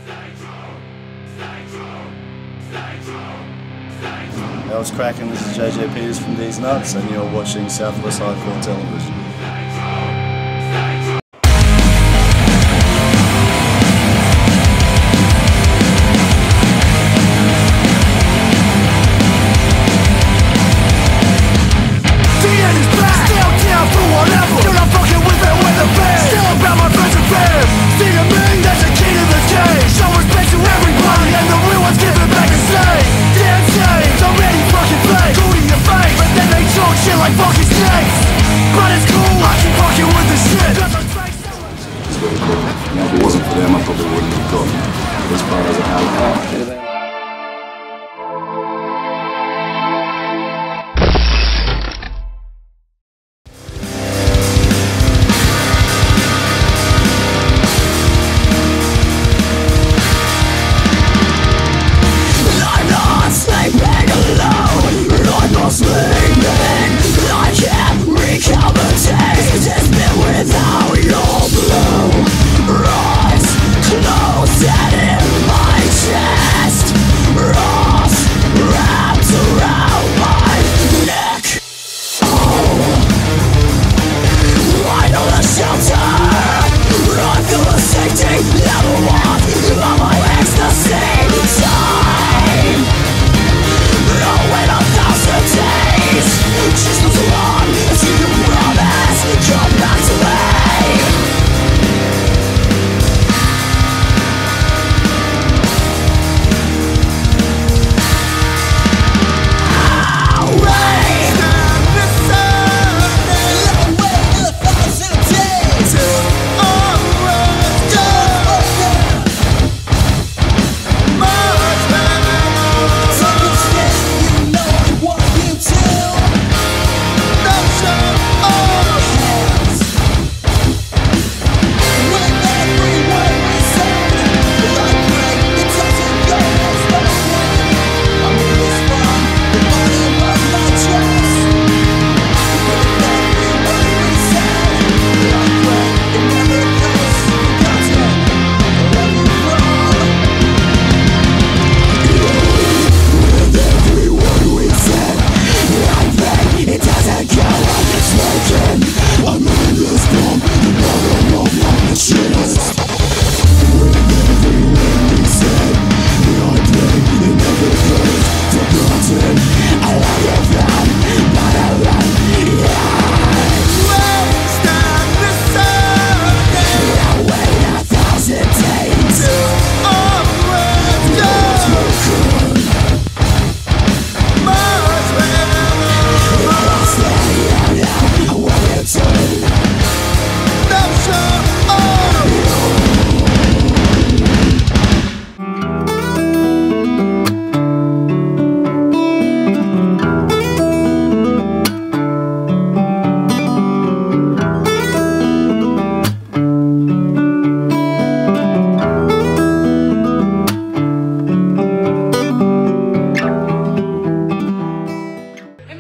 Hey, what's cracking? This is JJ Peters from DEEZ Nuts, and you're watching Southwest Hardcore Television. If it wasn't for them, I probably wouldn't have gotten as far as I have. I'm not sleeping alone, I'm not sleeping. I can't recount the days it's been without your blue eyes closed and in my chest, arms wrapped around my neck. Oh, I know the shelter, I feel the safety, never want of my ecstasy. Time, oh, wait 1,000 days, just as long as you can promise, come back to me.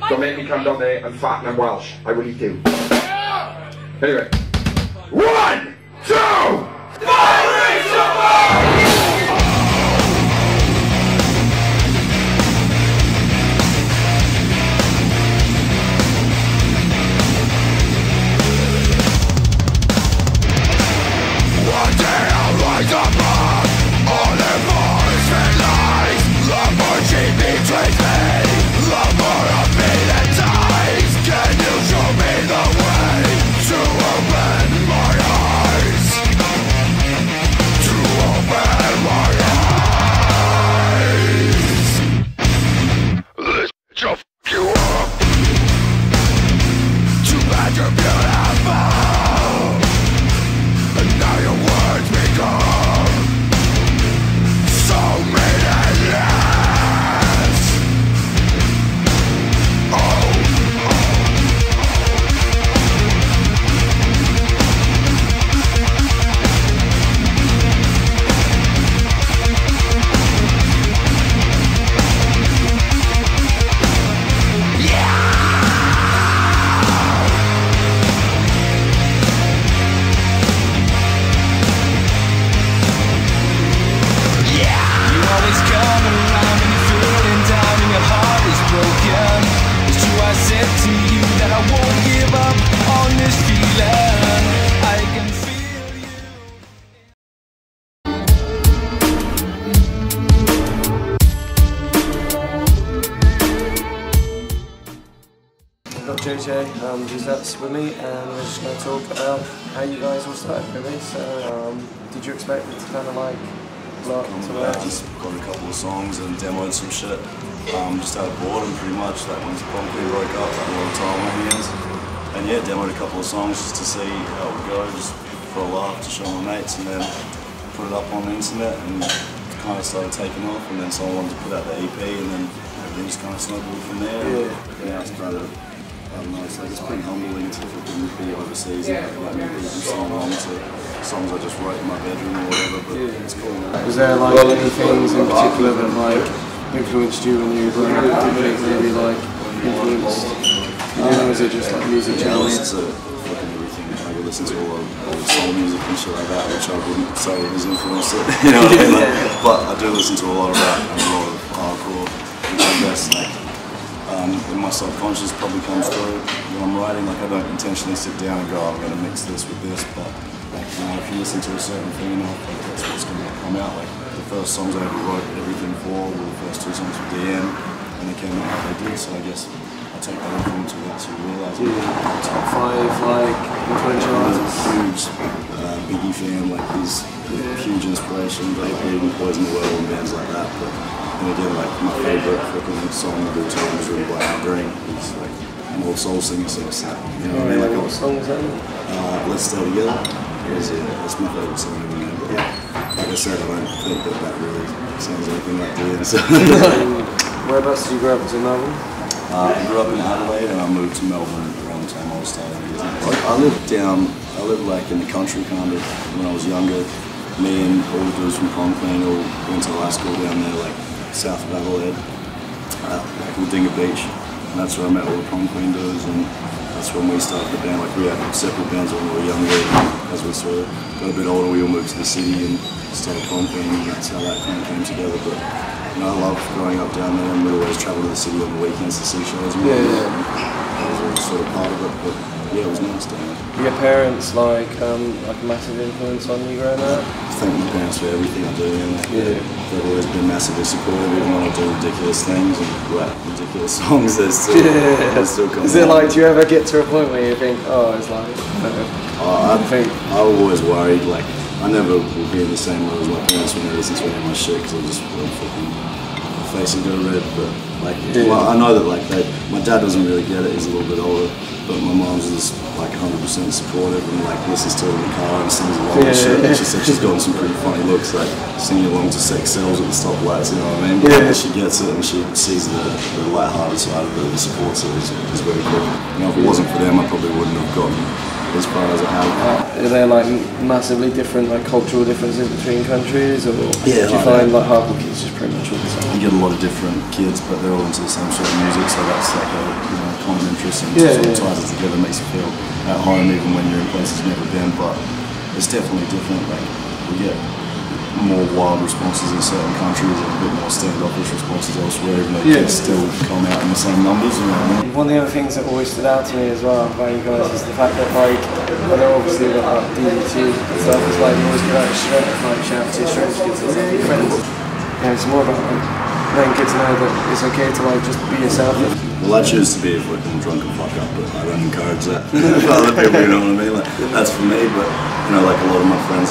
Don't make me come down there and fat and I'm Welsh. I really do. Anyway. 1, 2, 5, one day I'll rise above all the voice and lies. The more she betrays me, the more of me that dies. Can you show me the way to open my eyes? JJ, DEEZ NUTS with me, and we're just going to talk about how you guys all started really. So, did you expect it to kind of like blow up to where? Just got a couple of songs and demoed some shit. Just out of boredom pretty much, like once Punk broke up, like a lot of time on hands. And yeah, demoed a couple of songs just to see how it would go, just for a laugh, to show my mates, and then put it up on the internet and kind of started taking off, and then someone wanted to put out the EP, and then everything just kind of snowballed from there. Yeah, it's kind of, I don't know, it's like it's pretty humbling to be overseas and like maybe song along to songs I just wrote in my bedroom or whatever, but it's cool. Was there like any things in particular that like influenced you when you were growing up? Did it really like influence you, or was it just like music generally? Yeah, I listen to fucking everything. I would listen to all the soul music and shit like that, which I wouldn't say has influenced it, you know what I mean? Like, but I do listen to a lot of rap and a lot of hardcore, which I guess like in my subconscious probably comes through when I'm writing. Like I don't intentionally sit down and go, I'm going to mix this with this, but like, you know, if you listen to a certain thing enough, like that's what's going to come out. Like the first songs I ever wrote everything for were the first 2 songs for DM, and they came out how they did, so I guess I take that influence with it to realise it. Top 5 like influential artists? Huge Biggie fan, like he's a huge inspiration, but even Poison the World and bands like that. But then again, like my favourite fucking song of all time was written by Al Green. He's like an old soul singer, so it's like, you know what I mean? Like, what song was that? Let's Stay Together. That's my favourite song ever made. But like I said, I don't think that really sounds anything like DEEZ. So. Whereabouts did you grow up? Was it Melbourne? I grew up in Adelaide and I moved to Melbourne around the time I was starting. I lived like in the country kind of when I was younger. Me and all the dudes from Conqueen all went to high school down there, like south of Adelaide, like Wodinga Beach. And that's where I met all the Conqueen dudes, and that's when we started the band. Like we had separate bands when we were younger, and as we sort of got a bit older we all moved to the city and started Conqueen, and that's how that kind of came together. But you know, I loved growing up down there, and we'd always travel to the city on the weekends to see shows. And that was all sort of part of it, but yeah, it was nice down there. Were your parents like a massive influence on you growing up? I thank my parents for everything I do, and they've always been massively supportive. Even when I do ridiculous things and rap ridiculous songs, they're still coming. Is it like, do you ever get to a point where you think, oh, it's like, I always worried, like, I never will be in the same room as my parents when they listen to any of my shit, because I'll just fucking face and go red. But like, well, I know that like my dad doesn't really get it. He's a little bit older, but my mom's just like 100% supportive and like listens to it in the car and sings along and shit. And she said she's gotten some pretty funny looks, like singing along to Sex Cells at the stoplights. You know what I mean? But she gets it and she sees the light-hearted side of it and supports it. Is very cool. You know, if it wasn't for them, I probably wouldn't have gotten as far as I have. Are there like massively different like cultural differences between countries, or do you like find like hardcore kids just pretty much all the same? You get a lot of different kids, but they're all into the same sort of music, so that's like a common interest and sort of ties it together, makes you feel at home even when you're in places you've never been. But it's definitely different. Like we get more wild responses in certain countries and a bit more standoffish responses elsewhere, even though kids still come out in the same numbers. You know what I mean? One of the other things that always stood out to me as well about you guys is the fact that like, well, they're obviously got like DDT and stuff, it's like you always go out straight, like shout to your strange kids and stuff, your friends. Yeah, it's more about like letting kids know that it's okay to like just be yourself. Well, I choose to be a fucking drunken fuck up, but I don't encourage that for other people, you know what I mean? Like, that's for me, but you know, like a lot of my friends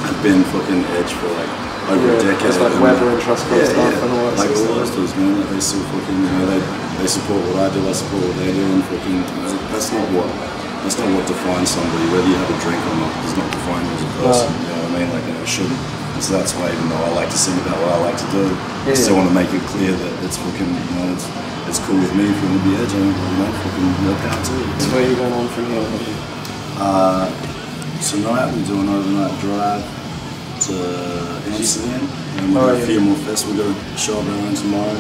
have been fucking edge for like over a decade. It's like weather and trust stuff and all that like stuff. all those dudes, man, like they still fucking, you know, they support what I do, I support what they do, and fucking, you know, that's not what defines somebody. Whether you have a drink or not does not define you as a person, you know what I mean? Like, it shouldn't. And so that's why, even though I like to sing about what I like to do, I still want to make it clear that it's fucking, you know, it's cool with me if you want to be edgy, you know, fucking no power to it. So where are you going on from here? Tonight we do an overnight drive to Amsterdam, and we've got a few more festivals. We've got a show of our own tomorrow,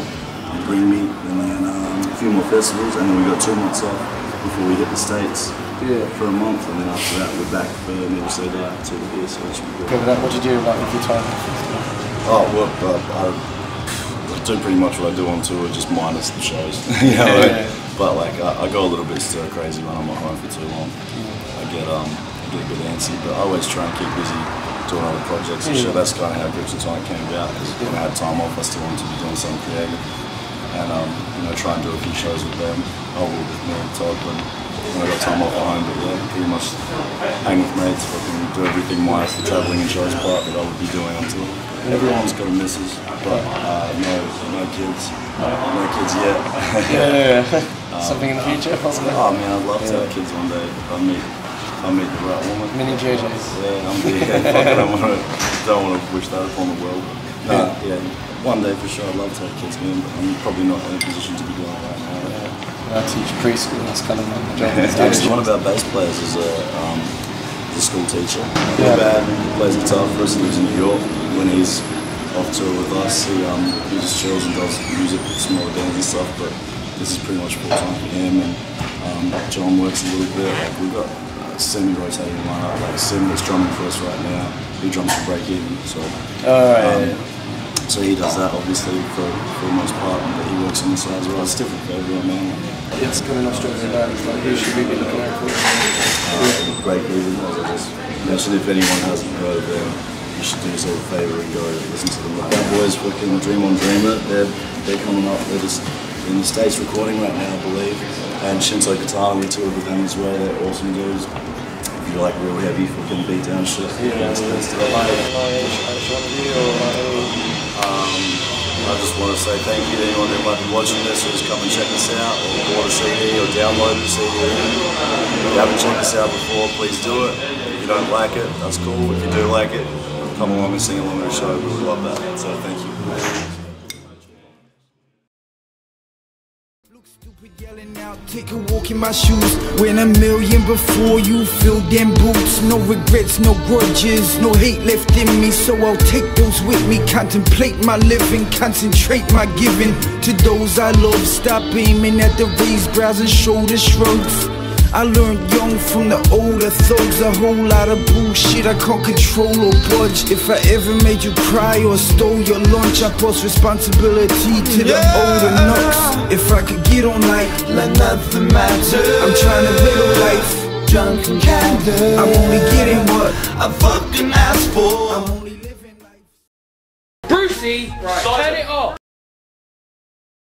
Bring Me, and then a few more festivals, and then we've got 2 months off before we hit the States for a month, and then after that we're back for Never Say Die to the year, so it should be good. Over that, what do you do like with your time? Oh, well, I do pretty much what I do on tour, just minus the shows. You know what I mean? But like, I go a little bit stir crazy when I'm at home for too long. I get a bit antsy, but I always try and keep busy doing other projects and shit. That's kind of how Grips and Tonic came about, because when I had time off I still wanted to be doing something creative. and you know, try and do a few shows with them. With me and Todd when I got time off at home, but yeah, pretty much hang with mates, fucking do everything minus the travelling and shows part that I would be doing on tour. Everyone's got a missus, but no kids. No kids yet. Yeah. Something in the future, possibly? Oh man, I'd love to have kids one day. I'll meet the right woman. Mini JJs. Yeah, I don't want to wish that upon the world. Yeah, one day for sure I'd love to have kids, man, but I'm probably not in a position to be doing it right now. I teach preschool, that's kind of my job. Actually, one of our bass players is a school teacher. Not bad, he plays guitar for us, he lives in New York. When he's off tour with us, he just chills and does music with smaller bands and stuff, but this is pretty much full time for him, and John works a little bit. Like, we've got a semi-rotating lineup, like Sim that's drumming for us right now, he drums for Break Even, so so he does that obviously for the most part, but he works on the side as well. It's different for everyone, man. It's coming Australian bands, like who should we be looking out for? Break Even, as I just mentioned, if anyone hasn't heard of them, you should do yourself a favour and go listen to them. Like, our boys fucking Dream on Dreamer, they're coming up, they're just in the States recording right now, I believe. And Shinto Katana, we toured with them as well, they're awesome dudes. If you like real heavy fucking beatdown shit, that's I just want to say thank you to anyone who might be watching this who's come and check us out, or bought a CD or downloaded a CD. If you haven't checked us out before, please do it. If you don't like it, that's cool. If you do like it, come along and sing along at the show. We would love that. So thank you. Take a walk in my shoes, win a million before you fill them boots. No regrets, no grudges, no hate left in me, so I'll take those with me. Contemplate my living, concentrate my giving to those I love. Stop aiming at the raised brows and shoulder shrugs. I learned young from the older thugs, a whole lot of bullshit I can't control or budge. If I ever made you cry or stole your lunch, I pass responsibility to the older nuts. If I could get on like nothing matters, I'm trying to live a life drunk and candid. I'm only getting what I fucking asked for. I'm only living life. Brucey, turn it off.